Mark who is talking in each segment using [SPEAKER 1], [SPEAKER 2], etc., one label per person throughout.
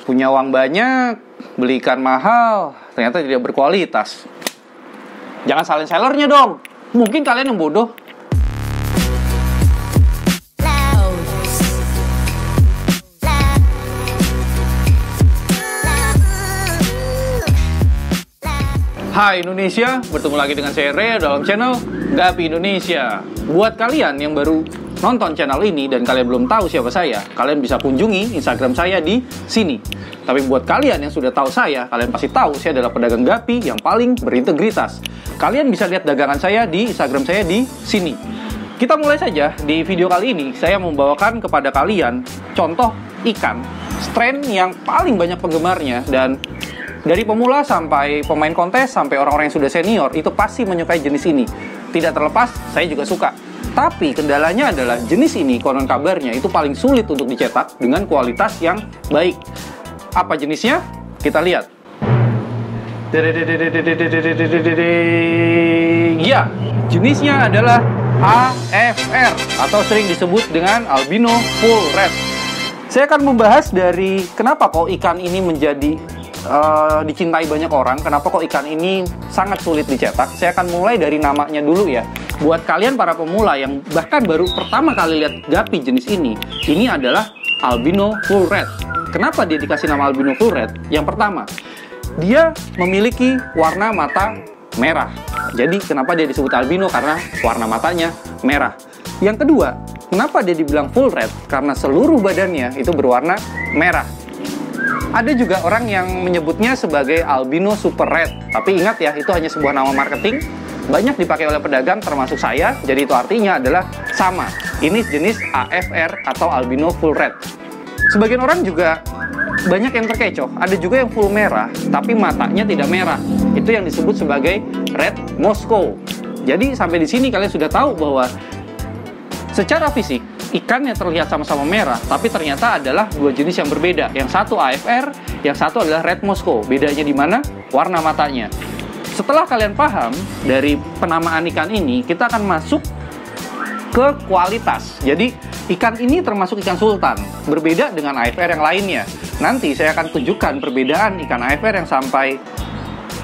[SPEAKER 1] Punya uang banyak, beli ikan mahal, ternyata tidak berkualitas. Jangan salin sellernya dong. Mungkin kalian yang bodoh. Hai Indonesia, bertemu lagi dengan saya Ray dalam channel Gapi Indonesia. Buat kalian yang baru nonton channel ini dan kalian belum tahu siapa saya, kalian bisa kunjungi Instagram saya di sini. Tapi buat kalian yang sudah tahu saya, kalian pasti tahu saya adalah pedagang Gapi yang paling berintegritas. Kalian bisa lihat dagangan saya di Instagram saya di sini. Kita mulai saja. Di video kali ini, saya membawakan kepada kalian contoh ikan strain yang paling banyak penggemarnya, dan dari pemula sampai pemain kontes, sampai orang-orang yang sudah senior, itu pasti menyukai jenis ini. Tidak terlepas, saya juga suka. Tapi kendalanya adalah jenis ini, konon kabarnya, itu paling sulit untuk dicetak dengan kualitas yang baik. Apa jenisnya? Kita lihat. Ya, jenisnya adalah AFR, atau sering disebut dengan albino full red. Saya akan membahas dari kenapa kok ikan ini menjadi dicintai banyak orang, kenapa kok ikan ini sangat sulit dicetak. Saya akan mulai dari namanya dulu ya. Buat kalian para pemula yang bahkan baru pertama kali lihat Gapi jenis ini adalah albino full red. Kenapa dia dikasih nama albino full red? Yang pertama, dia memiliki warna mata merah. Jadi kenapa dia disebut albino? Karena warna matanya merah. Yang kedua, kenapa dia dibilang full red? Karena seluruh badannya itu berwarna merah. Ada juga orang yang menyebutnya sebagai albino super red. Tapi ingat ya, itu hanya sebuah nama marketing. Banyak dipakai oleh pedagang termasuk saya. Jadi itu artinya adalah sama. Ini jenis AFR atau albino full red. Sebagian orang juga banyak yang terkecoh. Ada juga yang full merah, tapi matanya tidak merah. Itu yang disebut sebagai red Moscow. Jadi sampai di sini kalian sudah tahu bahwa secara fisik ikan yang terlihat sama-sama merah, tapi ternyata adalah dua jenis yang berbeda. Yang satu AFR, yang satu adalah red Moscow. Bedanya di mana? Warna matanya. Setelah kalian paham dari penamaan ikan ini, kita akan masuk ke kualitas. Jadi ikan ini termasuk ikan sultan, berbeda dengan AFR yang lainnya. Nanti saya akan tunjukkan perbedaan ikan AFR yang sampai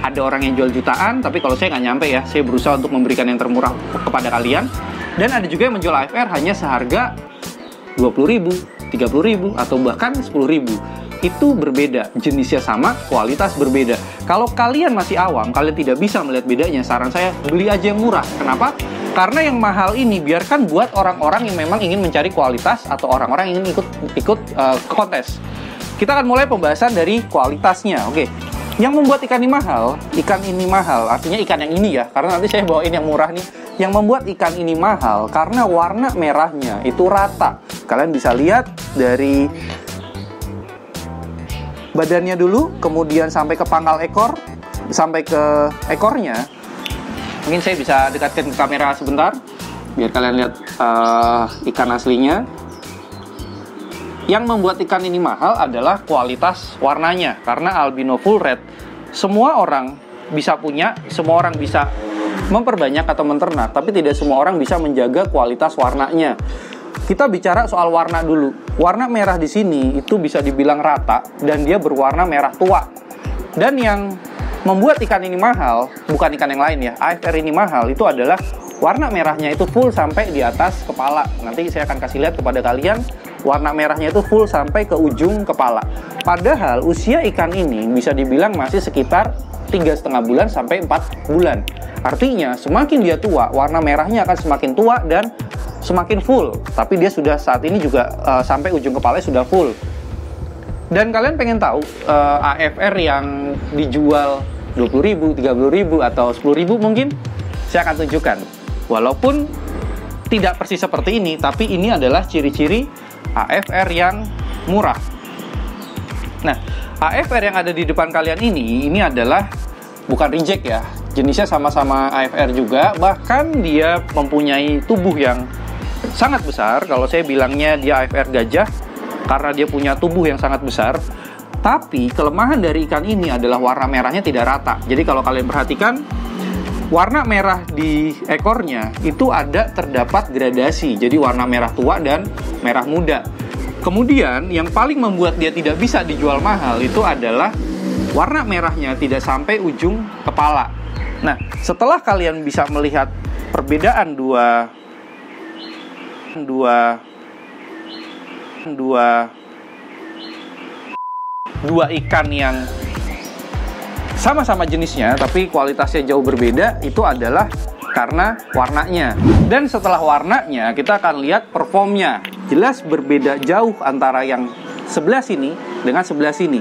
[SPEAKER 1] ada orang yang jual jutaan, tapi kalau saya nggak nyampe ya, saya berusaha untuk memberikan yang termurah kepada kalian. Dan ada juga yang menjual AFR hanya seharga 20.000, 30.000, atau bahkan 10.000. Itu berbeda, jenisnya sama, kualitas berbeda. Kalau kalian masih awam, kalian tidak bisa melihat bedanya, saran saya beli aja yang murah. Kenapa? Karena yang mahal ini biarkan buat orang-orang yang memang ingin mencari kualitas atau orang-orang yang ingin ikut kontes. Kita akan mulai pembahasan dari kualitasnya. Oke. Yang membuat ikan ini mahal, artinya ikan yang ini ya, karena nanti saya bawain yang murah nih. Yang membuat ikan ini mahal karena warna merahnya itu rata. Kalian bisa lihat dari badannya dulu, kemudian sampai ke pangkal ekor, sampai ke ekornya. Mungkin saya bisa dekatkan ke kamera sebentar, biar kalian lihat ikan aslinya. Yang membuat ikan ini mahal adalah kualitas warnanya. Karena albino full red, semua orang bisa punya, semua orang bisa memperbanyak atau menternak, tapi tidak semua orang bisa menjaga kualitas warnanya. Kita bicara soal warna dulu. Warna merah di sini itu bisa dibilang rata, dan dia berwarna merah tua. Dan yang membuat ikan ini mahal, bukan ikan yang lain ya, AFR ini mahal, itu adalah warna merahnya itu full sampai di atas kepala. Nanti saya akan kasih lihat kepada kalian, warna merahnya itu full sampai ke ujung kepala. Padahal usia ikan ini bisa dibilang masih sekitar 3,5 bulan sampai 4 bulan. Artinya semakin dia tua, warna merahnya akan semakin tua dan semakin full. Tapi dia sudah saat ini juga sampai ujung kepalanya sudah full. Dan kalian pengen tahu AFR yang dijual 20.000, 30.000, atau 10.000 mungkin? Saya akan tunjukkan. Walaupun tidak persis seperti ini, tapi ini adalah ciri-ciri AFR yang murah. Nah, AFR yang ada di depan kalian ini adalah bukan reject ya. Jenisnya sama-sama AFR juga, bahkan dia mempunyai tubuh yang sangat besar. Kalau saya bilangnya dia AFR gajah, karena dia punya tubuh yang sangat besar. Tapi kelemahan dari ikan ini adalah warna merahnya tidak rata. Jadi kalau kalian perhatikan, warna merah di ekornya itu terdapat gradasi. Jadi warna merah tua dan merah muda. Kemudian yang paling membuat dia tidak bisa dijual mahal itu adalah warna merahnya tidak sampai ujung kepala. Nah, setelah kalian bisa melihat perbedaan dua ikan yang sama-sama jenisnya tapi kualitasnya jauh berbeda, itu adalah karena warnanya. Dan setelah warnanya, kita akan lihat performnya. Jelas berbeda jauh antara yang sebelah sini dengan sebelah sini.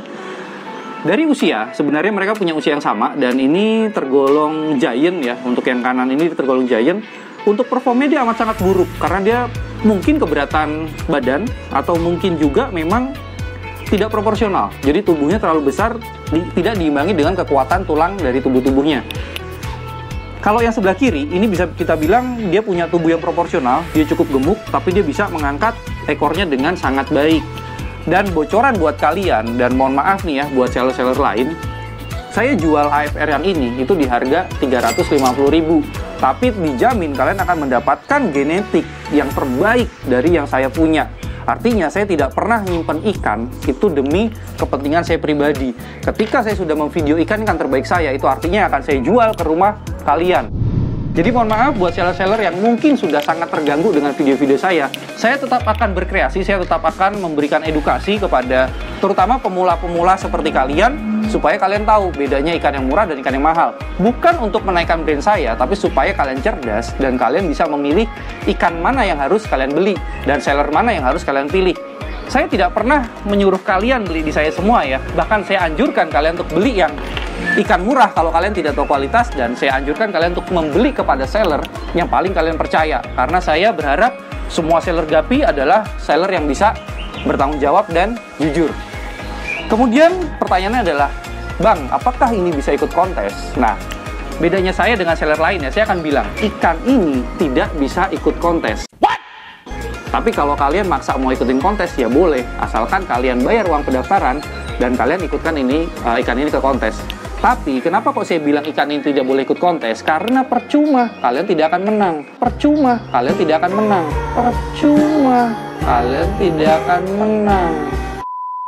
[SPEAKER 1] Dari usia, sebenarnya mereka punya usia yang sama, dan ini tergolong giant ya. Untuk yang kanan ini tergolong giant. Untuk performnya dia amat sangat buruk, karena dia mungkin keberatan badan, atau mungkin juga memang tidak proporsional. Jadi tubuhnya terlalu besar, tidak diimbangi dengan kekuatan tulang dari tubuhnya. Kalau yang sebelah kiri, ini bisa kita bilang dia punya tubuh yang proporsional, dia cukup gemuk, tapi dia bisa mengangkat ekornya dengan sangat baik. Dan bocoran buat kalian, dan mohon maaf nih ya, buat seller-seller lain, saya jual AFR yang ini, itu di harga 350.000. Tapi dijamin kalian akan mendapatkan genetik yang terbaik dari yang saya punya. Artinya saya tidak pernah nyimpen ikan itu demi kepentingan saya pribadi. Ketika saya sudah memvideo ikan terbaik saya, itu artinya akan saya jual ke rumah kalian. Jadi mohon maaf buat seller-seller yang mungkin sudah sangat terganggu dengan video-video saya tetap akan berkreasi, saya tetap akan memberikan edukasi kepada terutama pemula-pemula seperti kalian, supaya kalian tahu bedanya ikan yang murah dan ikan yang mahal. Bukan untuk menaikkan brand saya, tapi supaya kalian cerdas dan kalian bisa memilih ikan mana yang harus kalian beli dan seller mana yang harus kalian pilih. Saya tidak pernah menyuruh kalian beli di saya semua ya, bahkan saya anjurkan kalian untuk beli yang ikan murah kalau kalian tidak tahu kualitas, dan saya anjurkan kalian untuk membeli kepada seller yang paling kalian percaya, karena saya berharap semua seller Gapi adalah seller yang bisa bertanggung jawab dan jujur. Kemudian pertanyaannya adalah, Bang, apakah ini bisa ikut kontes? Nah, bedanya saya dengan seller lain ya, saya akan bilang ikan ini tidak bisa ikut kontes. Tapi kalau kalian maksa mau ikutin kontes ya boleh, asalkan kalian bayar uang pendaftaran dan kalian ikutkan ikan ini ke kontes. Tapi kenapa kok saya bilang ikan ini tidak boleh ikut kontes? Karena percuma kalian tidak akan menang. Percuma kalian tidak akan menang. Percuma kalian tidak akan menang.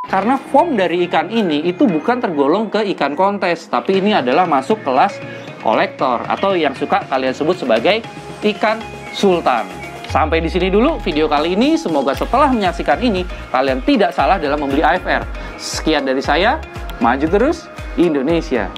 [SPEAKER 1] Karena form dari ikan ini itu bukan tergolong ke ikan kontes, tapi ini adalah masuk kelas kolektor atau yang suka kalian sebut sebagai ikan sultan. Sampai di sini dulu video kali ini. Semoga setelah menyaksikan ini kalian tidak salah dalam membeli AFR. Sekian dari saya. Maju terus Indonesia.